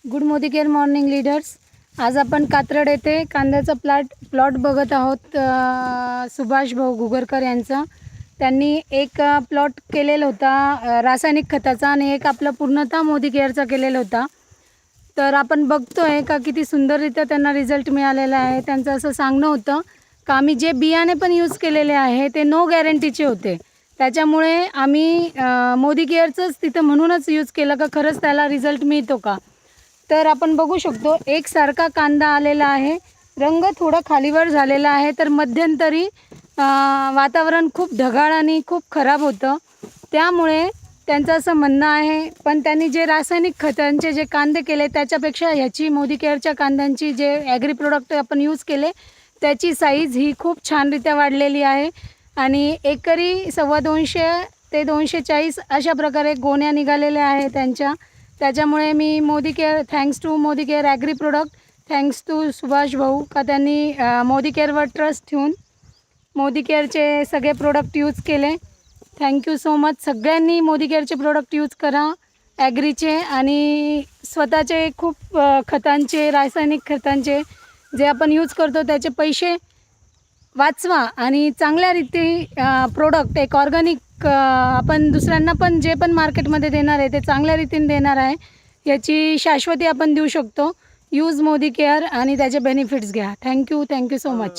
Good Modi care morning leaders. आज आपण कात्रड येथे कांद्याचा प्लॉट बघत आहोत. सुभाष भाऊ गुगरकर यांचा. त्यांनी एक प्लॉट केलेला होता रासायनिक खताचा आणि एक आपला पूर्णतः मोदी केअरचा केलेला होता. तर आपण बघतोय का किती सुंदररित्या त्यांना रिझल्ट मिळालेला आहे. त्यांचं असं सांगणं होतं का आम्ही जे बियाणे पण यूज केलेले आहे ते नो गॅरंटीचे होते, त्याच्यामुळे आम्ही मोदी केअरचंच तिथं म्हणूनच यूज केलं का खरंच त्याला रिझल्ट मिळतो का. तर आपण बघू शकतो एकसारखा कांदा आलेला आहे. रंग थोडा खालीवर झालेला आहे. तर मध्यंतरी वातावरण खूप ढगाळ आणि खूप खराब होतं, त्यामुळे त्यांचं असं म्हणणं आहे. पण त्यांनी जे रासायनिक खतांचे जे कांदे केले त्याच्यापेक्षा ह्याची मोदी केअरच्या कांद्यांची जे ॲग्री प्रोडक्ट आपण यूज केले त्याची साईज ही खूप छानरित्या वाढलेली आहे आणि एकरी 250 ते 240 अशा प्रकारे गोण्या निघालेल्या आहे त्यांच्या. त्याच्यामुळे मी Modi care, thanks to Modi care agri product, thanks to Subhash भाऊ का त्यांनी मोदी केअरवर ट्रस्ट ठेवून मोदी केअरचे सगळे प्रोडक्ट यूज केले. Thank you so much. सगळ्यांनी मोदी केअरचे प्रोडक्ट यूज करा ॲग्रीचे आणि स्वतःचे खूप खतांचे रासायनिक खतांचे जे आपण यूज करतो त्याचे पैसे वाचवा आणि चांगल्या रीती प्रोडक्ट एक ऑर्गॅनिक आपण दुसऱ्यांना पण जे पण मार्केटमध्ये देणार आहे ते चांगल्या रीतीने देणार आहे, याची शाश्वती आपण देऊ शकतो. यूज मोदी केअर आणि त्याचे बेनिफिट्स घ्या. Thank you so much.